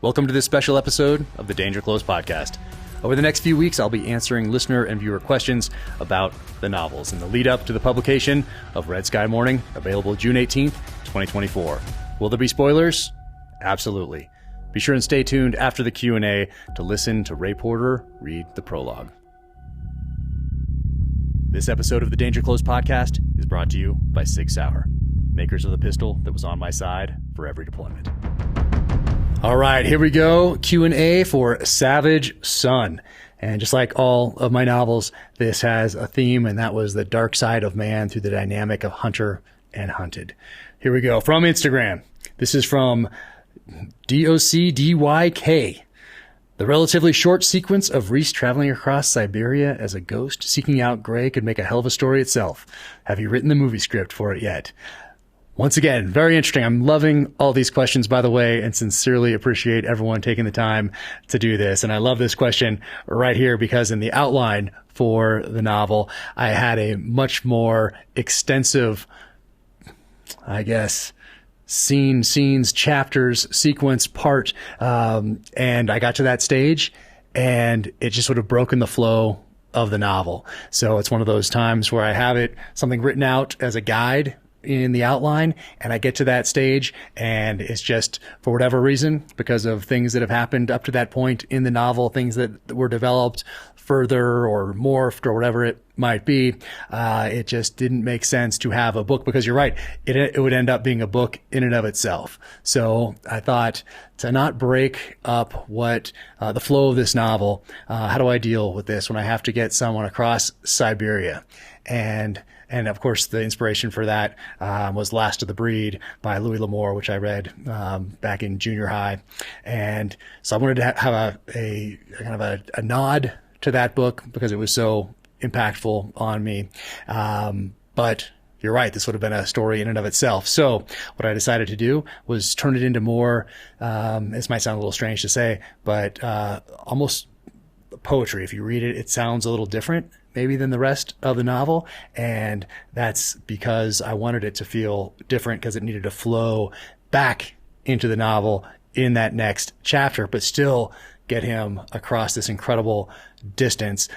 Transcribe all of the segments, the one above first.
Welcome to this special episode of the Danger Close podcast. Over the next few weeks, I'll be answering listener and viewer questions about the novels in the lead up to the publication of Red Sky Mourning, available June 18th, 2024. Will there be spoilers? Absolutely. Be sure and stay tuned after the Q&A to listen to Ray Porter read the prologue. This episode of the Danger Close podcast is brought to you by Sig Sauer, makers of the pistol that was on my side for every deployment. All right, here we go. Q&A for Savage Son. And just like all of my novels, this has a theme, and that was the dark side of man through the dynamic of hunter and hunted. Here we go. From Instagram. This is from DOCDYK. The relatively short sequence of Reese traveling across Siberia as a ghost seeking out Gray could make a hell of a story itself. Have you written the movie script for it yet? Once again, very interesting. I'm loving all these questions, by the way, and sincerely appreciate everyone taking the time to do this. And I love this question right here because in the outline for the novel, I had a much more extensive, I guess, scenes, chapters, sequence, part. And I got to that stage and it just would have broken the flow of the novel. So it's one of those times where I have something written out as a guide in the outline, and I get to that stage and it's just, for whatever reason, because of things that have happened up to that point in the novel, things that were developed further or morphed or whatever it might be, it just didn't make sense to have a book, because you're right, it would end up being a book in and of itself. So I thought, to not break up what the flow of this novel, how do I deal with this when I have to get someone across Siberia? And of course, the inspiration for that was Last of the Breed by Louis L'Amour, which I read back in junior high. And so I wanted to have a kind of a nod to that book because it was so impactful on me. But you're right, this would have been a story in and of itself. So what I decided to do was turn it into more, this might sound a little strange to say, but almost poetry. If you read it, it sounds a little different maybe than the rest of the novel. And that's because I wanted it to feel different, because it needed to flow back into the novel in that next chapter, but still get him across this incredible distance,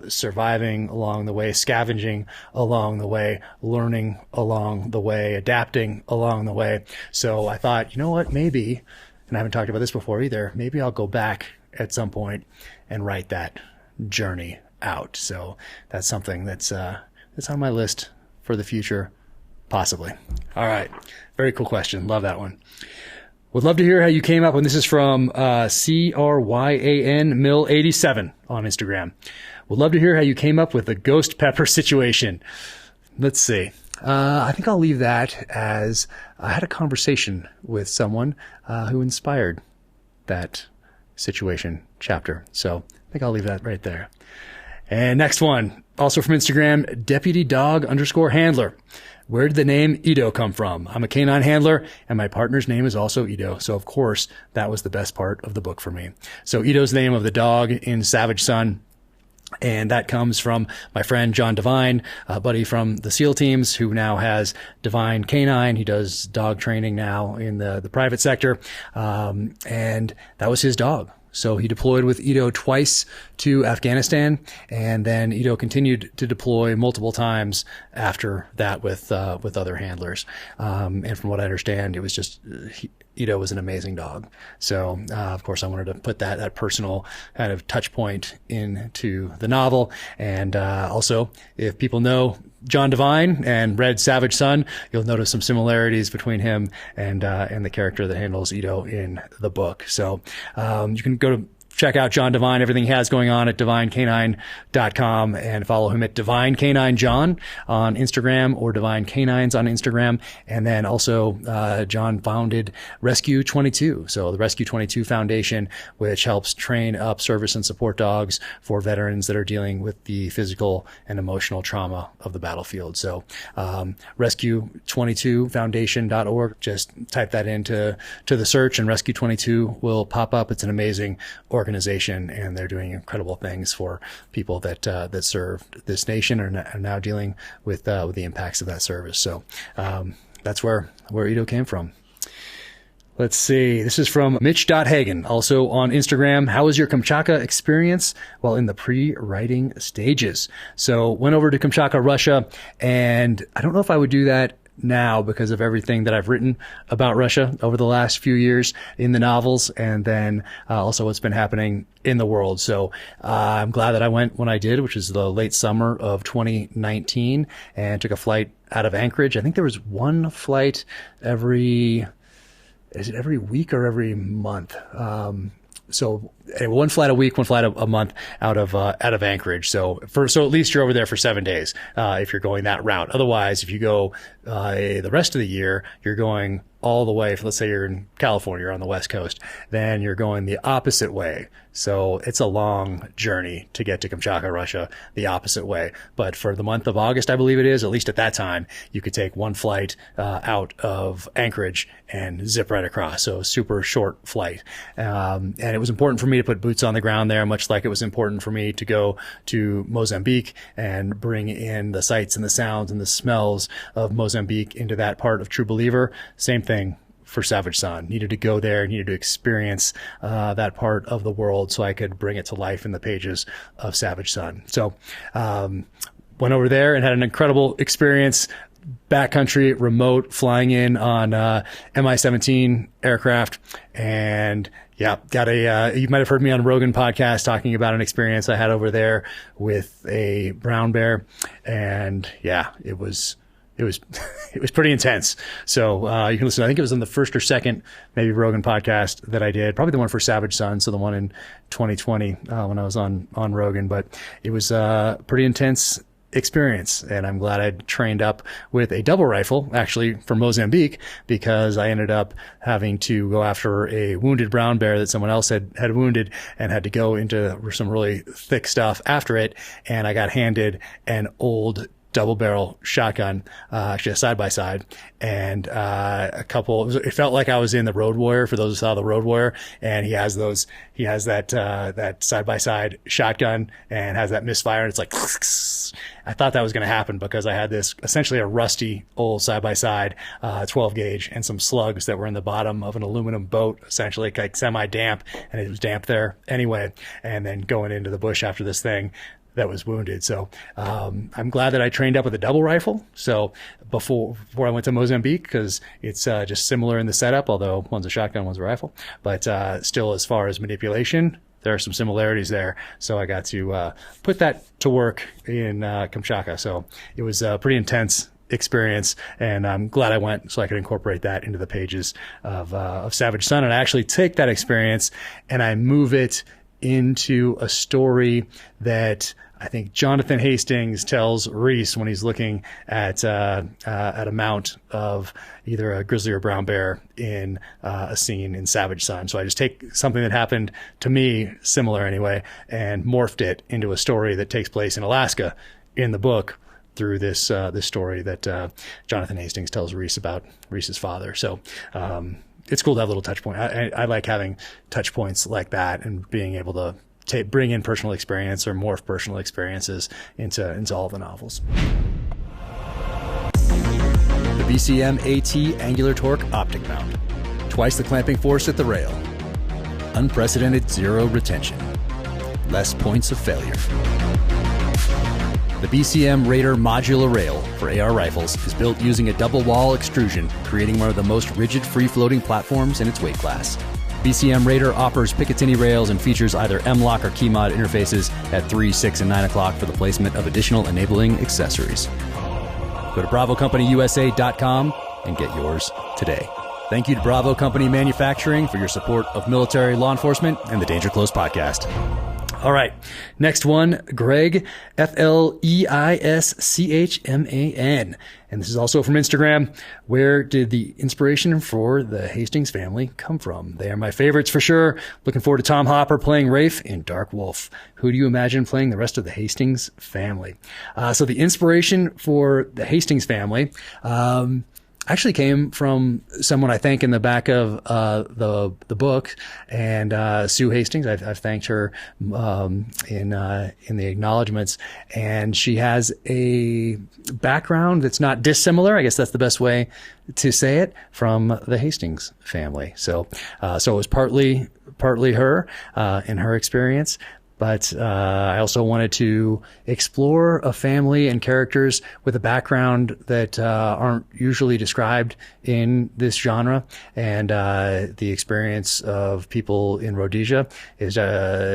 surviving along the way, scavenging along the way, learning along the way, adapting along the way. So I thought, you know what, maybe, and I haven't talked about this before either, maybe I'll go back at some point and write that journey out. So that's something that's on my list for the future, possibly. All right. Very cool question. Love that one. Would love to hear how you came up, and this is from CRYAN Mill 87 on Instagram. Would love to hear how you came up with the ghost pepper situation. Let's see. I think I'll leave that as I had a conversation with someone who inspired that situation chapter. So I think I'll leave that right there. And next one, also from Instagram, Deputy Dog _handler. Where did the name Ido come from? I'm a canine handler, and my partner's name is also Ido. So, of course, that was the best part of the book for me. So Ido's the name of the dog in Savage Son. And that comes from my friend John Devine, a buddy from the SEAL teams who now has Divine Canine. He does dog training now in the private sector. And that was his dog. So he deployed with Ido twice to Afghanistan, and then Ido continued to deploy multiple times after that with other handlers. And from what I understand, it was just Ido was an amazing dog. So of course, I wanted to put that personal kind of touch point into the novel. And also, if people know John Devine and read Savage Son, you'll notice some similarities between him and the character that handles Ido in the book. So you can go to check out John Devine, everything he has going on at divinecanine.com, and follow him at Divine Canine John on Instagram or Divine Canines on Instagram. And then also, John founded Rescue 22. So the Rescue 22 Foundation, which helps train up service and support dogs for veterans that are dealing with the physical and emotional trauma of the battlefield. So, rescue22foundation.org. Just type that into the search and Rescue 22 will pop up. It's an amazing organization, and they're doing incredible things for people that serve this nation and are now dealing with the impacts of that service. So that's where Ido came from. Let's see. This is from Mitch.Hagen, also on Instagram. How was your Kamchatka experience while in the pre-writing stages? So went over to Kamchatka, Russia, and I don't know if I would do that now because of everything that I've written about Russia over the last few years in the novels, and then also what's been happening in the world. So I'm glad that I went when I did, which is the late summer of 2019, and took a flight out of Anchorage. I think there was one flight is it every week or every month? So one flight a week, one flight a month out of Anchorage. So at least you're over there for 7 days, if you're going that route. Otherwise, if you go, the rest of the year, you're going all the way. Let's say you're in California, you're on the West Coast, then you're going the opposite way. So it's a long journey to get to Kamchatka, Russia, the opposite way. But for the month of August, I believe it is, at least at that time, you could take one flight out of Anchorage and zip right across. So super short flight. And it was important for me to put boots on the ground there, much like it was important for me to go to Mozambique and bring in the sights and the sounds and the smells of Mozambique into that part of True Believer. Same thing for Savage Son. Needed to go there, needed to experience that part of the world so I could bring it to life in the pages of Savage Son. So went over there and had an incredible experience. Backcountry, remote, flying in on Mi-17 aircraft, and yeah, you might have heard me on Rogan podcast talking about an experience I had over there with a brown bear, and yeah, it was pretty intense. So you can listen. I think it was in the first or second maybe Rogan podcast that I did, probably the one for Savage Son, so the one in 2020 when I was on Rogan. But it was pretty intense experience, and I'm glad I trained up with a double rifle, actually from Mozambique, because I ended up having to go after a wounded brown bear that someone else had wounded, and had to go into some really thick stuff after it, and I got handed an old double barrel shotgun, actually a side by side, and it felt like I was in the Road Warrior, for those who saw the Road Warrior, and he has that side by side shotgun and has that misfire, and it's like, I thought that was going to happen because I had this essentially a rusty old side by side, 12 gauge, and some slugs that were in the bottom of an aluminum boat, essentially like semi damp, and it was damp there anyway, and then going into the bush after this thing that was wounded. So I'm glad that I trained up with a double rifle. So before I went to Mozambique, because it's just similar in the setup, although one's a shotgun, one's a rifle. But still, as far as manipulation, there are some similarities there. So I got to put that to work in Kamchatka. So it was a pretty intense experience, and I'm glad I went so I could incorporate that into the pages of Savage Son. And I actually take that experience and I move it into a story that I think Jonathan Hastings tells Reese when he's looking at a mount of either a grizzly or brown bear in a scene in Savage Son. So I just take something that happened to me, similar anyway, and morphed it into a story that takes place in Alaska in the book through this story that Jonathan Hastings tells Reese about Reese's father. So it's cool to have little touch points. I like having touch points like that and being able to bring in personal experience or morph personal experiences into all the novels. The BCM AT Angular Torque Optic Mount. Twice the clamping force at the rail. Unprecedented zero retention. Less points of failure. The BCM Raider modular rail for AR rifles is built using a double wall extrusion, creating one of the most rigid free-floating platforms in its weight class. BCM Raider offers Picatinny rails and features either M-LOK or Keymod interfaces at 3, 6, and 9 o'clock for the placement of additional enabling accessories. Go to BravoCompanyUSA.com and get yours today. Thank you to Bravo Company Manufacturing for your support of military law enforcement and the Danger Close podcast. All right, next one, Greg, FLEISCHMAN. And this is also from Instagram. Where did the inspiration for the Hastings family come from? They are my favorites for sure. Looking forward to Tom Hopper playing Rafe in Dark Wolf. Who do you imagine playing the rest of the Hastings family? So the inspiration for the Hastings family, actually came from someone I thank in the back of the book, and Sue Hastings. I've thanked her in the acknowledgments, and she has a background that's not dissimilar. I guess that's the best way to say it, from the Hastings family. So it was partly her in her experience. But I also wanted to explore a family and characters with a background that aren't usually described in this genre. And the experience of people in Rhodesia is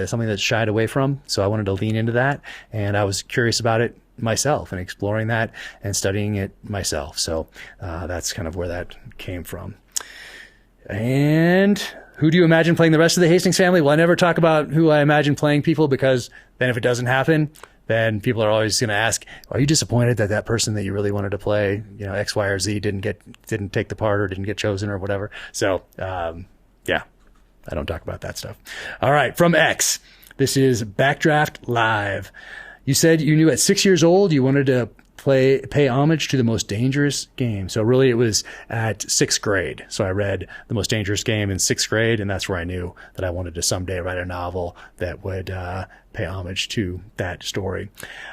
something that's shied away from. So I wanted to lean into that. And I was curious about it myself and exploring that and studying it myself. So that's kind of where that came from. And who do you imagine playing the rest of the Hastings family? Well, I never talk about who I imagine playing people, because then if it doesn't happen, then people are always going to ask, are you disappointed that that person that you really wanted to play, X, Y, or Z didn't take the part or didn't get chosen or whatever? So, yeah, I don't talk about that stuff. All right. From X, this is Backdraft Live. You said you knew at 6 years old you wanted to pay homage to The Most Dangerous Game. So really it was at 6th grade. So I read The Most Dangerous Game in 6th grade, and that's where I knew that I wanted to someday write a novel that would pay homage to that story.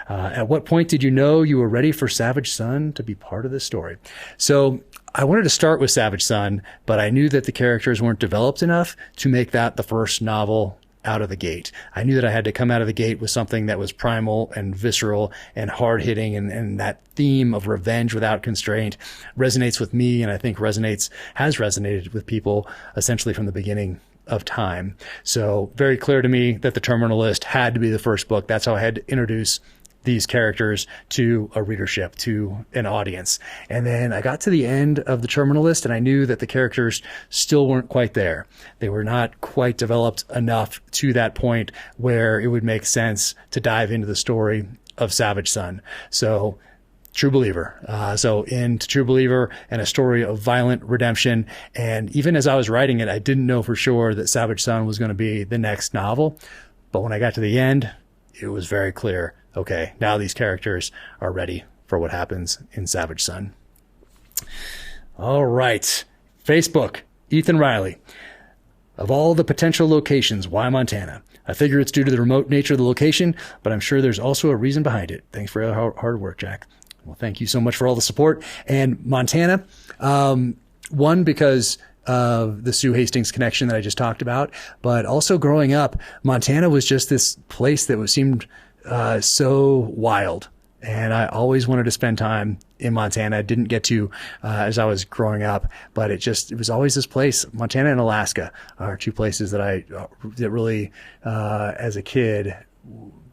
At what point did you know you were ready for Savage Son to be part of this story? So I wanted to start with Savage Son, but I knew that the characters weren't developed enough to make that the first novel out of the gate. I knew that I had to come out of the gate with something that was primal and visceral and hard hitting, and that theme of revenge without constraint resonates with me, and I think has resonated with people essentially from the beginning of time. So very clear to me that The Terminal List had to be the first book. That's how I had to introduce these characters to a readership, to an audience. And then I got to the end of The Terminal List, and I knew that the characters still weren't quite there. They were not quite developed enough to that point where it would make sense to dive into the story of Savage Son. So True Believer. So into True Believer, and a story of violent redemption. And even as I was writing it, I didn't know for sure that Savage Son was going to be the next novel. But when I got to the end, it was very clear. Okay, now these characters are ready for what happens in Savage Son. All right. Facebook, Ethan Riley. Of all the potential locations, why Montana? I figure it's due to the remote nature of the location, but I'm sure there's also a reason behind it. Thanks for your hard work, Jack. Well, thank you so much for all the support. And Montana, one, because of the Sue Hastings connection that I just talked about, but also growing up, Montana was just this place that seemed so wild. And I always wanted to spend time in Montana. I didn't get to as I was growing up, but it was always this place. Montana and Alaska are two places that that really, as a kid,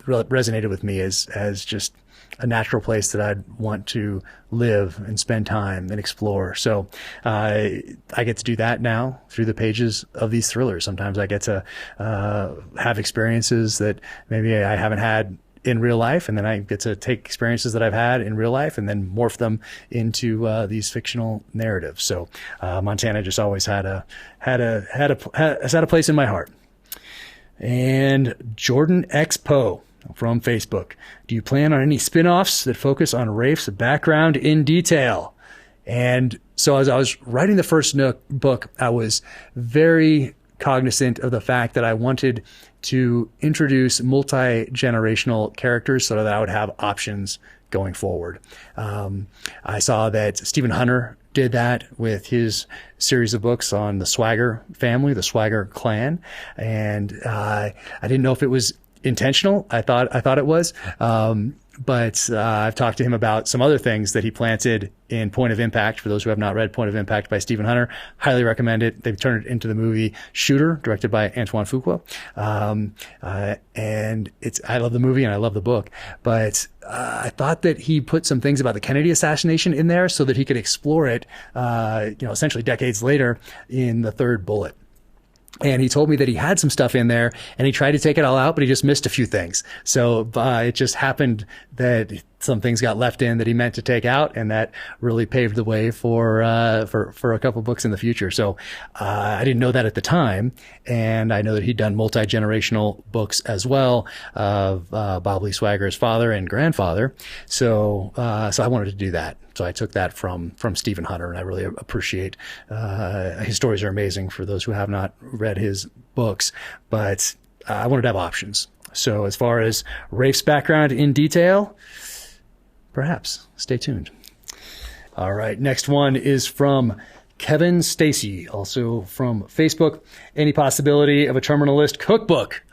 resonated with me as just a natural place that I'd want to live and spend time and explore. So I get to do that now through the pages of these thrillers. Sometimes I get to have experiences that maybe I haven't had in real life, and then I get to take experiences that I've had in real life and then morph them into these fictional narratives. So Montana just always has had a place in my heart. And Jordan X. Poe from Facebook. Do you plan on any spin-offs that focus on Rafe's background in detail? And so as I was writing the first book, I was very cognizant of the fact that I wanted to introduce multi-generational characters so that I would have options going forward. I saw that Stephen Hunter did that with his series of books on the Swagger family, the Swagger clan. And I didn't know if it was intentional. I thought it was. But I've talked to him about some other things that he planted in Point of Impact. For those who have not read Point of Impact by Stephen Hunter, highly recommend it. They've turned it into the movie Shooter, directed by Antoine Fuqua. And I love the movie and I love the book. But I thought that he put some things about the Kennedy assassination in there so that he could explore it, essentially decades later in The Third Bullet. And he told me that he had some stuff in there and he tried to take it all out, but he just missed a few things. So it just happened that some things got left in that he meant to take out, and that really paved the way for a couple books in the future. So I didn't know that at the time, and I know that he'd done multi-generational books as well of Bob Lee Swagger's father and grandfather. So I wanted to do that. So I took that from Stephen Hunter, and I really appreciate his stories are amazing for those who have not read his books, but I wanted to have options. So as far as Rafe's background in detail, perhaps stay tuned. All right. Next one is from Kevin Stacy, also from Facebook. Any possibility of a terminalist cookbook?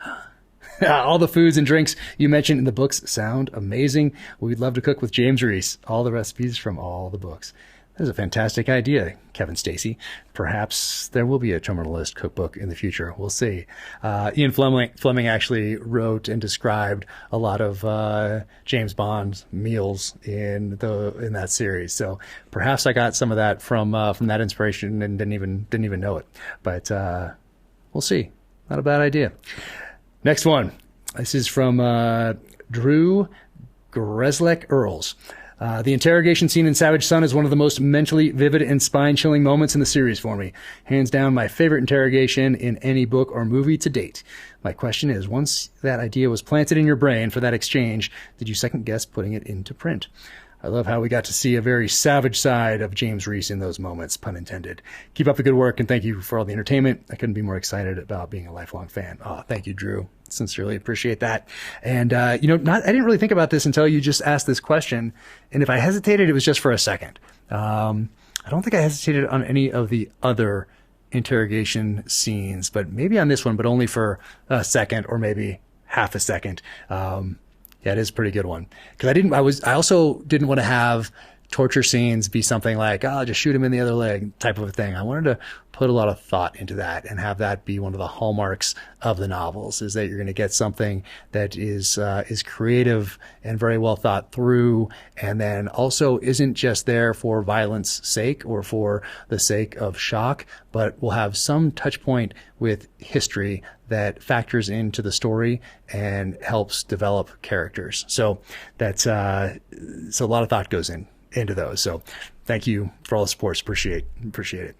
All the foods and drinks you mentioned in the books sound amazing. We'd love to cook with James Reese. All the recipes from all the books. That is a fantastic idea, Kevin Stacy. Perhaps there will be a terminalist cookbook in the future. We'll see. Ian Fleming actually wrote and described a lot of James Bond's meals in that series. So perhaps I got some of that from that inspiration and didn't even know it. But we'll see. Not a bad idea. Next one. This is from Drew Greslek Earls. The interrogation scene in Savage Son is one of the most mentally vivid and spine-chilling moments in the series for me. Hands down, my favorite interrogation in any book or movie to date. My question is, once that idea was planted in your brain for that exchange, did you second-guess putting it into print? I love how we got to see a very savage side of James Reese in those moments, pun intended. Keep up the good work, and thank you for all the entertainment. I couldn't be more excited about being a lifelong fan. Oh, thank you, Drew. Sincerely appreciate that. And, I didn't really think about this until you just asked this question. And if I hesitated, it was just for a second. I don't think I hesitated on any of the other interrogation scenes, but maybe on this one, but only for a second or maybe half a second. Yeah, it is a pretty good one. Because I also didn't want to have torture scenes be something like, just shoot him in the other leg type of a thing. I wanted to put a lot of thought into that and have that be one of the hallmarks of the novels, is that you're going to get something that is creative and very well thought through, and then also isn't just there for violence sake or for the sake of shock, but will have some touch point with history that factors into the story and helps develop characters. So that's so a lot of thought goes into those. So thank you for all the support. Appreciate it.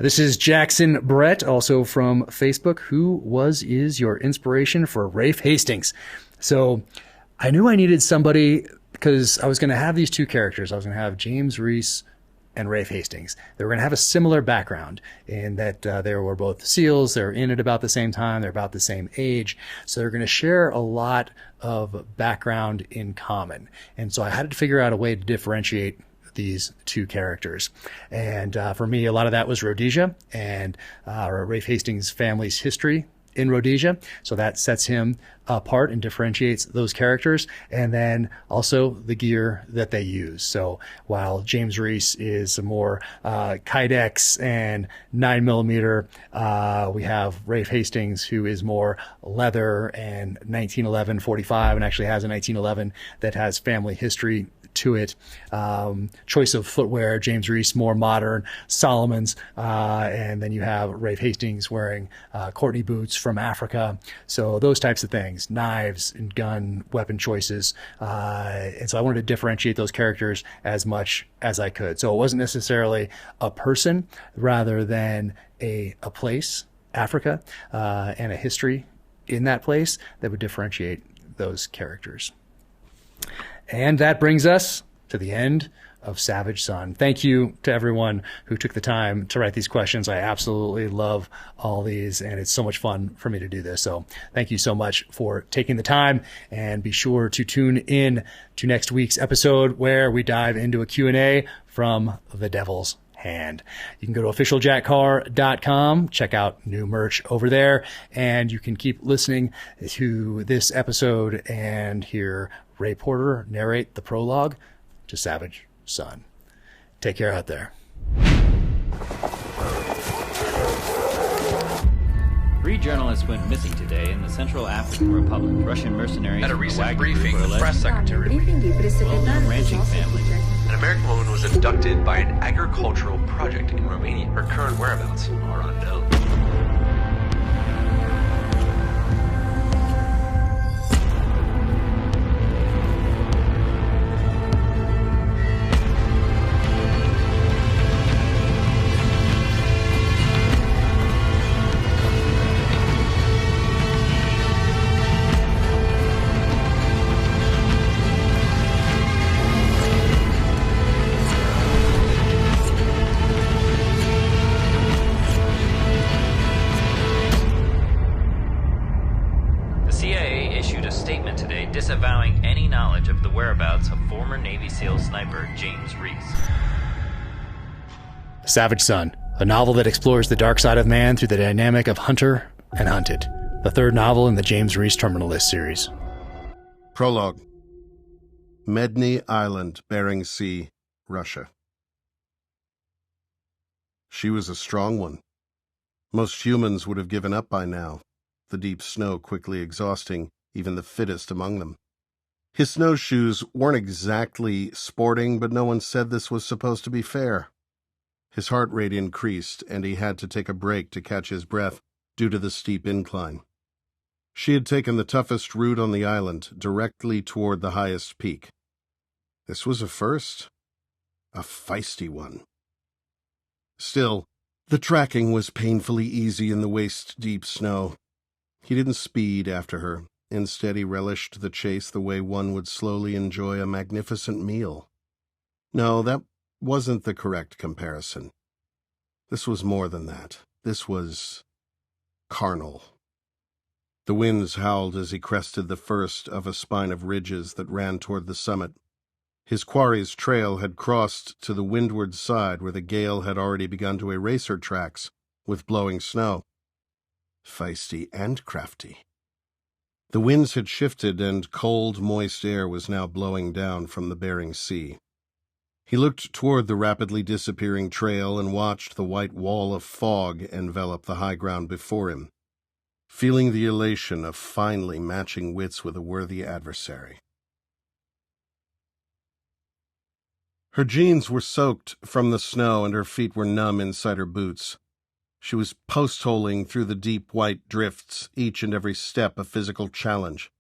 This is Jackson Brett, also from Facebook. Who is your inspiration for Rafe Hastings? So I knew I needed somebody because I was going to have these two characters. I was going to have James Reese and Rafe Hastings. They were going to have a similar background in that they were both SEALs. They're in at about the same time. They're about the same age. So they're going to share a lot of background in common. And so I had to figure out a way to differentiate these two characters. And for me, a lot of that was Rhodesia and Rafe Hastings' family's history in Rhodesia. So that sets him apart and differentiates those characters. And then also the gear that they use. So while James Reese is more Kydex and 9mm, we have Rafe Hastings, who is more leather and 1911 45, and actually has a 1911 that has family history to it. Choice of footwear, James Reese more modern, Solomon's, and then you have Rafe Hastings wearing Courtney boots from Africa. So those types of things, knives and gun weapon choices. And so I wanted to differentiate those characters as much as I could. So it wasn't necessarily a person rather than a place, Africa, and a history in that place that would differentiate those characters. And that brings us to the end of Savage Son. Thank you to everyone who took the time to write these questions. I absolutely love all these, and it's so much fun for me to do this. So thank you so much for taking the time, and be sure to tune in to next week's episode where we dive into a Q&A from the Devil's Hand. You can go to officialjackcarr.com, check out new merch over there, and you can keep listening to this episode and hear Ray Porter narrate the prologue to Savage Son. Take care out there. 3 journalists went missing today in the Central African Republic. Russian mercenaries At a recent briefing, the press secretary, well-known ranching family. an American woman was abducted by an agricultural project in Romania. Her current whereabouts are unknown. disavowing any knowledge of the whereabouts of former Navy SEAL sniper James Reese. Savage Son, a novel that explores the dark side of man through the dynamic of hunter and hunted. The third novel in the James Reese Terminalist series. Prologue. Medny Island, Bering Sea, Russia. She was a strong one. Most humans would have given up by now, the deep snow quickly exhausting even the fittest among them. His snowshoes weren't exactly sporting, but no one said this was supposed to be fair. His heart rate increased, and he had to take a break to catch his breath due to the steep incline. She had taken the toughest route on the island, directly toward the highest peak. This was a first, a feisty one. Still, the tracking was painfully easy in the waist-deep snow. He didn't speed after her. Instead, he relished the chase the way one would slowly enjoy a magnificent meal. No, that wasn't the correct comparison. This was more than that. This was carnal. The winds howled as he crested the first of a spine of ridges that ran toward the summit. His quarry's trail had crossed to the windward side where the gale had already begun to erase her tracks with blowing snow. Feisty and crafty. The winds had shifted, and cold, moist air was now blowing down from the Bering Sea. He looked toward the rapidly disappearing trail and watched the white wall of fog envelop the high ground before him, feeling the elation of finally matching wits with a worthy adversary. Her jeans were soaked from the snow, and her feet were numb inside her boots. She was post-holing through the deep white drifts, each and every step a physical challenge.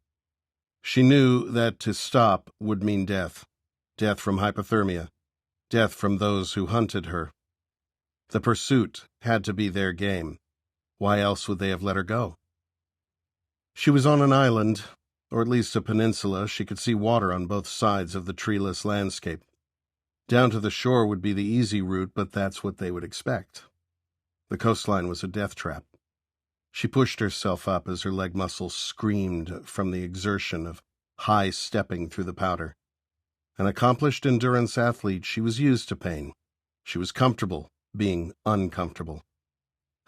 She knew that to stop would mean death. Death from hypothermia. Death from those who hunted her. The pursuit had to be their game. Why else would they have let her go? She was on an island, or at least a peninsula. She could see water on both sides of the treeless landscape. Down to the shore would be the easy route, but that's what they would expect. The coastline was a death trap. She pushed herself up as her leg muscles screamed from the exertion of high stepping through the powder. An accomplished endurance athlete, she was used to pain. She was comfortable being uncomfortable.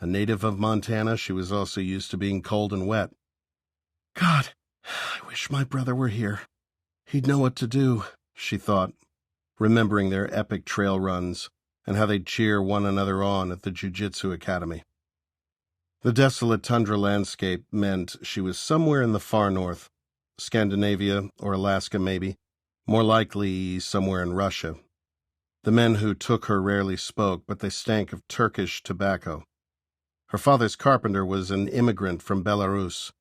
A native of Montana, she was also used to being cold and wet. God, I wish my brother were here. He'd know what to do, she thought, remembering their epic trail runs and how they'd cheer one another on at the jiu-jitsu academy. The desolate tundra landscape meant she was somewhere in the far north, Scandinavia or Alaska maybe, more likely somewhere in Russia. The men who took her rarely spoke, but they stank of Turkish tobacco. Her father's carpenter was an immigrant from Belarus.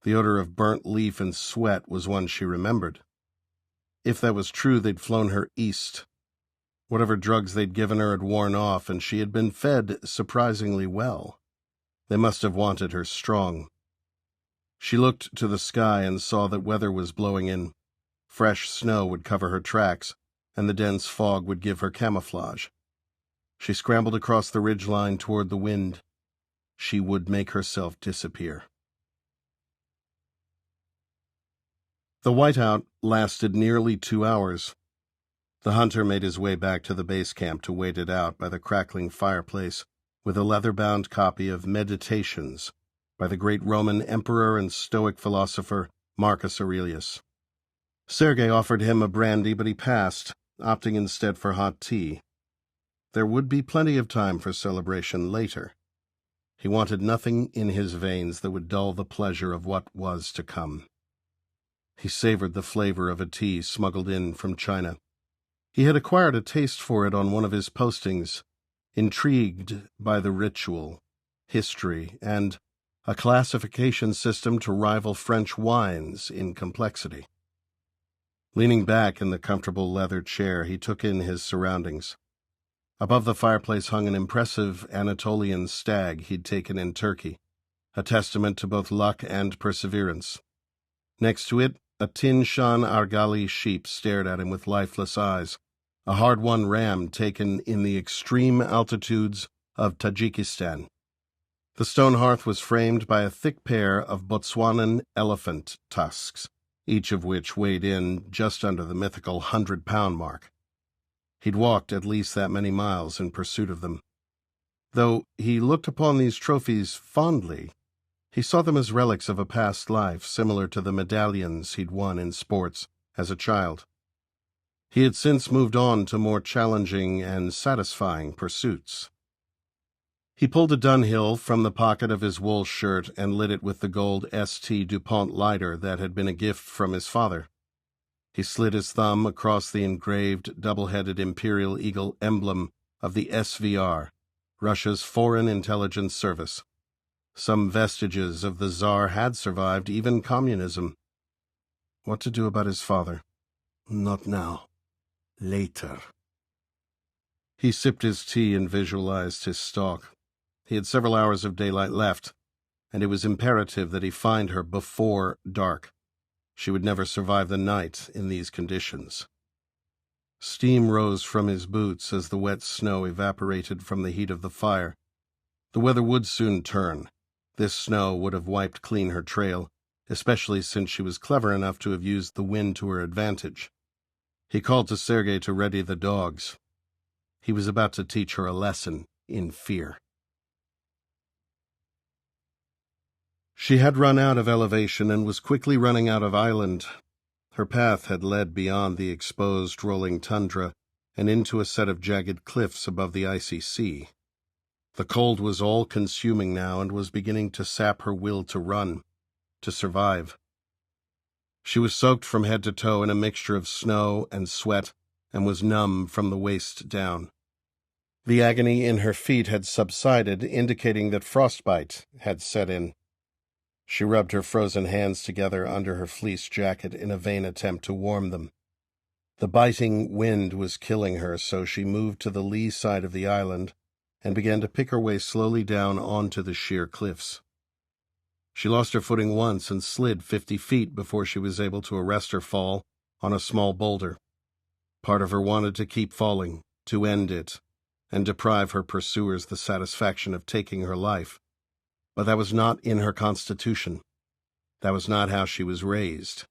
The odor of burnt leaf and sweat was one she remembered. If that was true, they'd flown her east. Whatever drugs they'd given her had worn off, and she had been fed surprisingly well. They must have wanted her strong. She looked to the sky and saw that weather was blowing in. Fresh snow would cover her tracks, and the dense fog would give her camouflage. She scrambled across the ridgeline toward the wind. She would make herself disappear. The whiteout lasted nearly 2 hours. The hunter made his way back to the base camp to wait it out by the crackling fireplace with a leather-bound copy of Meditations by the great Roman emperor and Stoic philosopher Marcus Aurelius. Sergei offered him a brandy, but he passed, opting instead for hot tea. There would be plenty of time for celebration later. He wanted nothing in his veins that would dull the pleasure of what was to come. He savored the flavor of a tea smuggled in from China. He had acquired a taste for it on one of his postings, intrigued by the ritual, history, and a classification system to rival French wines in complexity. Leaning back in the comfortable leather chair, he took in his surroundings. Above the fireplace hung an impressive Anatolian stag he'd taken in Turkey, a testament to both luck and perseverance. Next to it, a Tinshan Argali sheep stared at him with lifeless eyes, a hard-won ram taken in the extreme altitudes of Tajikistan. The stone hearth was framed by a thick pair of Botswanan elephant tusks, each of which weighed in just under the mythical 100-pound mark. He'd walked at least that many miles in pursuit of them. Though he looked upon these trophies fondly, he saw them as relics of a past life, similar to the medallions he'd won in sports as a child. He had since moved on to more challenging and satisfying pursuits. He pulled a Dunhill from the pocket of his wool shirt and lit it with the gold St. DuPont lighter that had been a gift from his father. He slid his thumb across the engraved, double-headed Imperial Eagle emblem of the SVR, Russia's Foreign Intelligence Service. Some vestiges of the Tsar had survived even communism. What to do about his father? Not now. Later. He sipped his tea and visualized his stalk. He had several hours of daylight left, and it was imperative that he find her before dark. She would never survive the night in these conditions. Steam rose from his boots as the wet snow evaporated from the heat of the fire. The weather would soon turn. This snow would have wiped clean her trail, especially since she was clever enough to have used the wind to her advantage. He called to Sergei to ready the dogs. He was about to teach her a lesson in fear. She had run out of elevation and was quickly running out of island. Her path had led beyond the exposed rolling tundra and into a set of jagged cliffs above the icy sea. The cold was all-consuming now and was beginning to sap her will to run, to survive. She was soaked from head to toe in a mixture of snow and sweat and was numb from the waist down. The agony in her feet had subsided, indicating that frostbite had set in. She rubbed her frozen hands together under her fleece jacket in a vain attempt to warm them. The biting wind was killing her, so she moved to the lee side of the island and began to pick her way slowly down onto the sheer cliffs. She lost her footing once and slid 50 feet before she was able to arrest her fall on a small boulder. Part of her wanted to keep falling, to end it, and deprive her pursuers the satisfaction of taking her life. But that was not in her constitution. That was not how she was raised.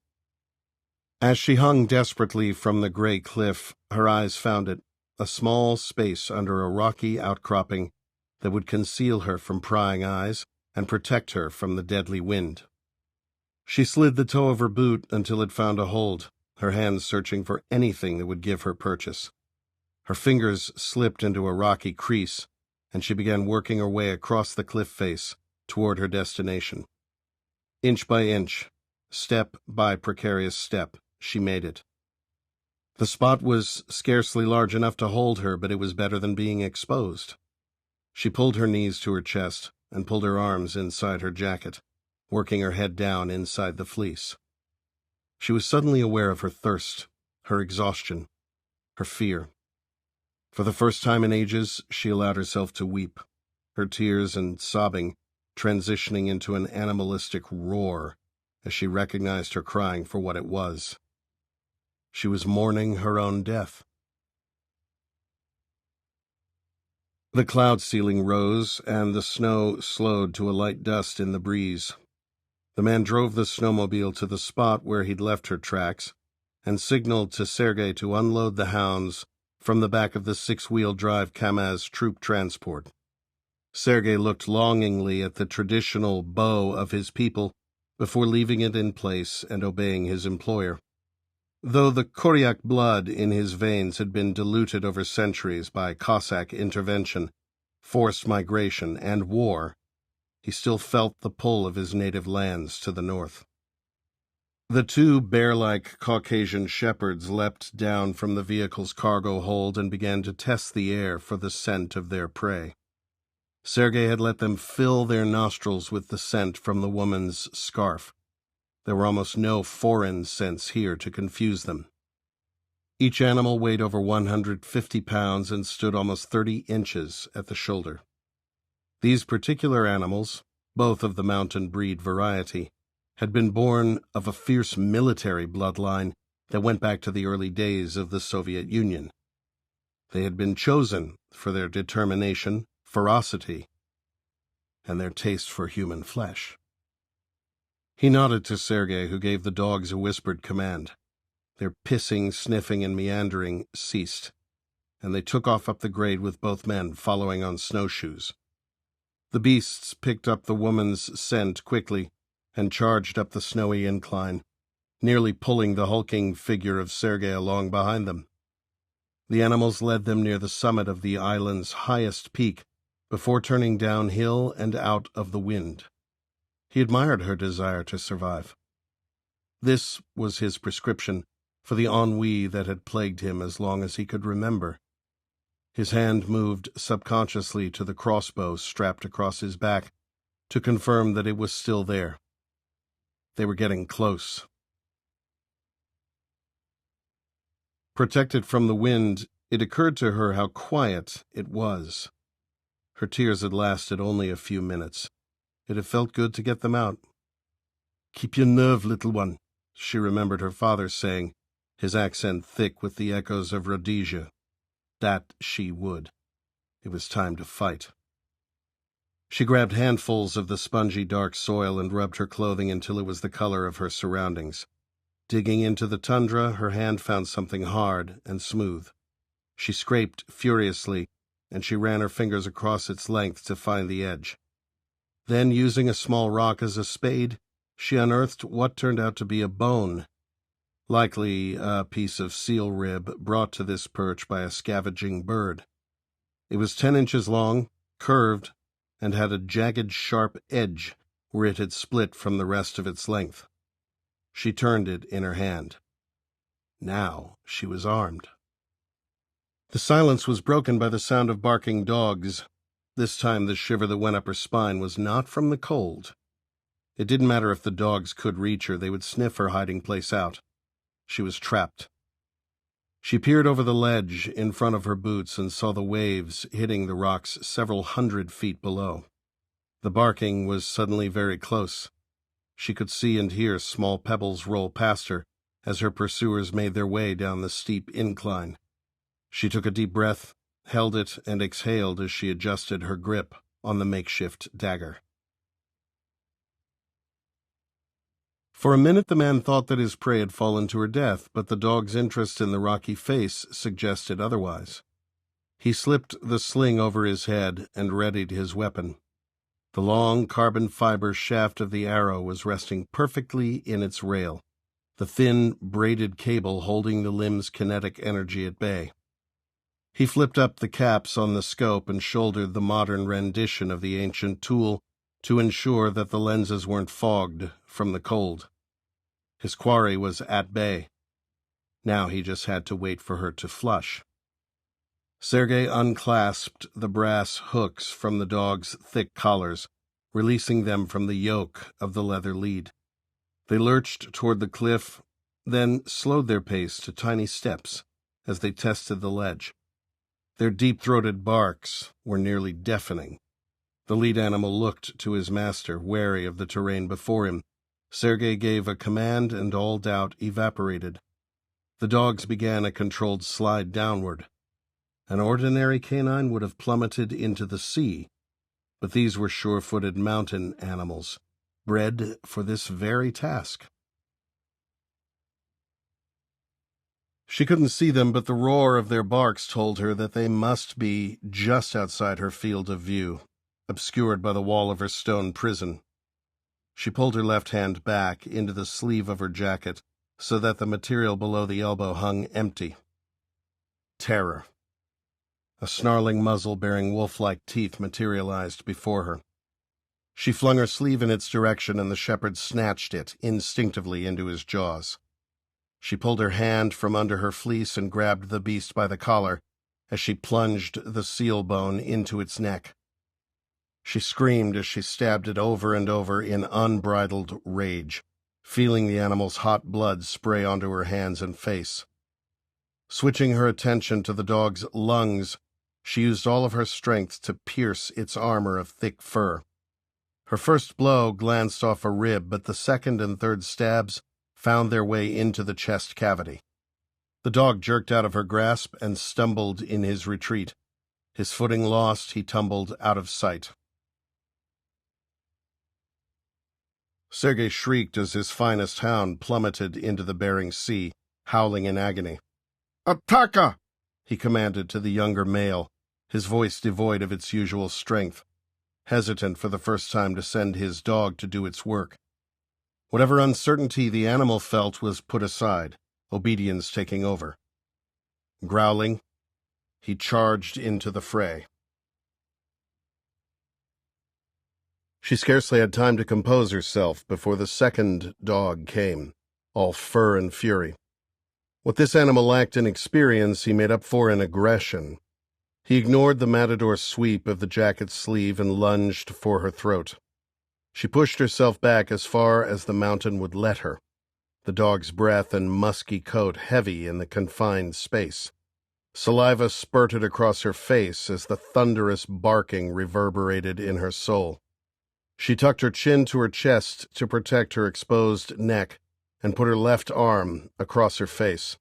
As she hung desperately from the gray cliff, her eyes found it, a small space under a rocky outcropping that would conceal her from prying eyes and protect her from the deadly wind. She slid the toe of her boot until it found a hold, her hands searching for anything that would give her purchase. Her fingers slipped into a rocky crease, and she began working her way across the cliff face toward her destination. Inch by inch, step by precarious step, she made it. The spot was scarcely large enough to hold her, but it was better than being exposed. She pulled her knees to her chest and pulled her arms inside her jacket, working her head down inside the fleece. She was suddenly aware of her thirst, her exhaustion, her fear. For the first time in ages, she allowed herself to weep, her tears and sobbing transitioning into an animalistic roar as she recognized her crying for what it was. She was mourning her own death. The cloud ceiling rose, and the snow slowed to a light dust in the breeze. The man drove the snowmobile to the spot where he'd left her tracks and signaled to Sergei to unload the hounds from the back of the 6-wheel drive Kamaz troop transport. Sergei looked longingly at the traditional bow of his people before leaving it in place and obeying his employer. Though the Koryak blood in his veins had been diluted over centuries by Cossack intervention, forced migration, and war, he still felt the pull of his native lands to the north. The 2 bear-like Caucasian shepherds leapt down from the vehicle's cargo hold and began to test the air for the scent of their prey. Sergei had let them fill their nostrils with the scent from the woman's scarf. There were almost no foreign scents here to confuse them. Each animal weighed over 150 pounds and stood almost 30 inches at the shoulder. These particular animals, both of the mountain breed variety, had been born of a fierce military bloodline that went back to the early days of the Soviet Union. They had been chosen for their determination, ferocity, and their taste for human flesh. He nodded to Sergei, who gave the dogs a whispered command. Their pissing, sniffing, and meandering ceased, and they took off up the grade with both men following on snowshoes. The beasts picked up the woman's scent quickly and charged up the snowy incline, nearly pulling the hulking figure of Sergei along behind them. The animals led them near the summit of the island's highest peak before turning downhill and out of the wind. He admired her desire to survive. This was his prescription for the ennui that had plagued him as long as he could remember. His hand moved subconsciously to the crossbow strapped across his back to confirm that it was still there. They were getting close. Protected from the wind, it occurred to her how quiet it was. Her tears had lasted only a few minutes. It had felt good to get them out. "Keep your nerve, little one," she remembered her father saying, his accent thick with the echoes of Rhodesia. That she would. It was time to fight. She grabbed handfuls of the spongy dark soil and rubbed her clothing until it was the color of her surroundings. Digging into the tundra, her hand found something hard and smooth. She scraped furiously, and she ran her fingers across its length to find the edge. Then, using a small rock as a spade, she unearthed what turned out to be a bone, likely a piece of seal rib brought to this perch by a scavenging bird. It was 10 inches long, curved, and had a jagged, sharp edge where it had split from the rest of its length. She turned it in her hand. Now she was armed. The silence was broken by the sound of barking dogs. This time the shiver that went up her spine was not from the cold. It didn't matter if the dogs could reach her, they would sniff her hiding place out. She was trapped. She peered over the ledge in front of her boots and saw the waves hitting the rocks several 100 feet below. The barking was suddenly very close. She could see and hear small pebbles roll past her as her pursuers made their way down the steep incline. She took a deep breath, held it, and exhaled as she adjusted her grip on the makeshift dagger. For a minute the man thought that his prey had fallen to her death, but the dog's interest in the rocky face suggested otherwise. He slipped the sling over his head and readied his weapon. The long carbon fiber shaft of the arrow was resting perfectly in its rail, the thin, braided cable holding the limb's kinetic energy at bay. He flipped up the caps on the scope and shouldered the modern rendition of the ancient tool to ensure that the lenses weren't fogged from the cold. His quarry was at bay. Now he just had to wait for her to flush. Sergei unclasped the brass hooks from the dog's thick collars, releasing them from the yoke of the leather lead. They lurched toward the cliff, then slowed their pace to tiny steps as they tested the ledge. Their deep-throated barks were nearly deafening. The lead animal looked to his master, wary of the terrain before him. Sergei gave a command, and all doubt evaporated. The dogs began a controlled slide downward. An ordinary canine would have plummeted into the sea, but these were sure-footed mountain animals, bred for this very task. She couldn't see them, but the roar of their barks told her that they must be just outside her field of view, obscured by the wall of her stone prison. She pulled her left hand back into the sleeve of her jacket so that the material below the elbow hung empty. Terror. A snarling muzzle bearing wolf-like teeth materialized before her. She flung her sleeve in its direction, and the shepherd snatched it instinctively into his jaws. She pulled her hand from under her fleece and grabbed the beast by the collar as she plunged the seal bone into its neck. She screamed as she stabbed it over and over in unbridled rage, feeling the animal's hot blood spray onto her hands and face. Switching her attention to the dog's lungs, she used all of her strength to pierce its armor of thick fur. Her first blow glanced off a rib, but the second and third stabs found their way into the chest cavity. The dog jerked out of her grasp and stumbled in his retreat. His footing lost, he tumbled out of sight. Sergei shrieked as his finest hound plummeted into the Bering Sea, howling in agony. "Attacka!" he commanded to the younger male, his voice devoid of its usual strength, hesitant for the first time to send his dog to do its work. Whatever uncertainty the animal felt was put aside, obedience taking over. Growling, he charged into the fray. She scarcely had time to compose herself before the second dog came, all fur and fury. What this animal lacked in experience he made up for in aggression. He ignored the matador sweep of the jacket's sleeve and lunged for her throat. She pushed herself back as far as the mountain would let her, the dog's breath and musky coat heavy in the confined space. Saliva spurted across her face as the thunderous barking reverberated in her soul. She tucked her chin to her chest to protect her exposed neck and put her left arm across her face.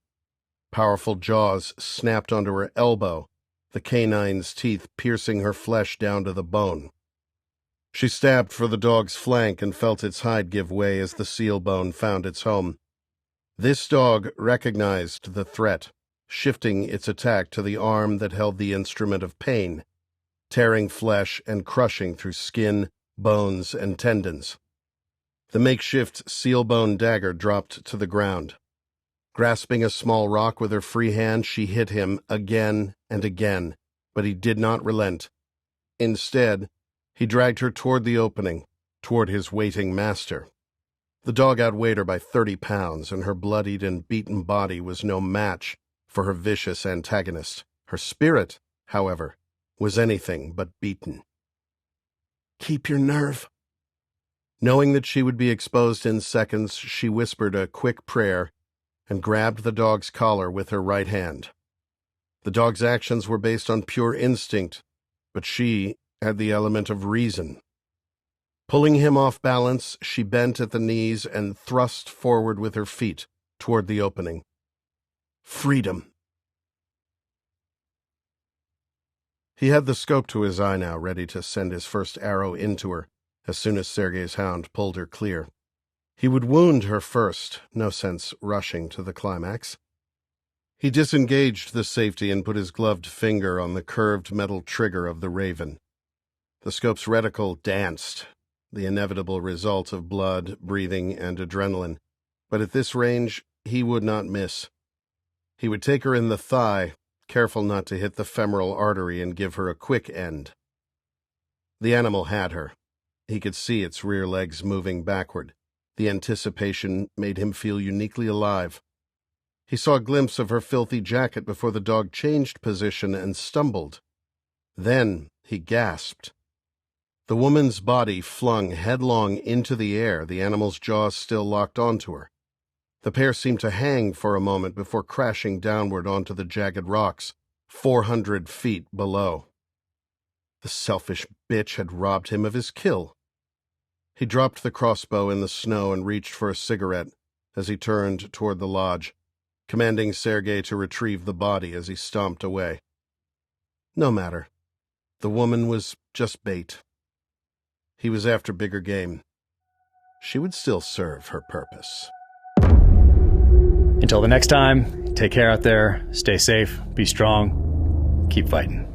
Powerful jaws snapped onto her elbow, the canine's teeth piercing her flesh down to the bone. She stabbed for the dog's flank and felt its hide give way as the seal bone found its home. This dog recognized the threat, shifting its attack to the arm that held the instrument of pain, tearing flesh and crushing through skin, bones, and tendons. The makeshift seal bone dagger dropped to the ground. Grasping a small rock with her free hand, she hit him again and again, but he did not relent. Instead, he dragged her toward the opening, toward his waiting master. The dog outweighed her by 30 pounds, and her bloodied and beaten body was no match for her vicious antagonist. Her spirit, however, was anything but beaten. "Keep your nerve." Knowing that she would be exposed in seconds, she whispered a quick prayer and grabbed the dog's collar with her right hand. The dog's actions were based on pure instinct, but she had the element of reason. Pulling him off balance, she bent at the knees and thrust forward with her feet toward the opening. Freedom. He had the scope to his eye now, ready to send his first arrow into her as soon as Sergei's hound pulled her clear. He would wound her first, no sense rushing to the climax. He disengaged the safety and put his gloved finger on the curved metal trigger of the Raven. The scope's reticle danced, the inevitable result of blood, breathing, and adrenaline. But at this range, he would not miss. He would take her in the thigh, careful not to hit the femoral artery and give her a quick end. The animal had her. He could see its rear legs moving backward. The anticipation made him feel uniquely alive. He saw a glimpse of her filthy jacket before the dog changed position and stumbled. Then he gasped. The woman's body flung headlong into the air, the animal's jaws still locked onto her. The pair seemed to hang for a moment before crashing downward onto the jagged rocks, 400 feet below. The selfish bitch had robbed him of his kill. He dropped the crossbow in the snow and reached for a cigarette as he turned toward the lodge, commanding Sergei to retrieve the body as he stomped away. No matter. The woman was just bait. He was after bigger game. She would still serve her purpose. Until the next time, take care out there, stay safe, be strong, keep fighting.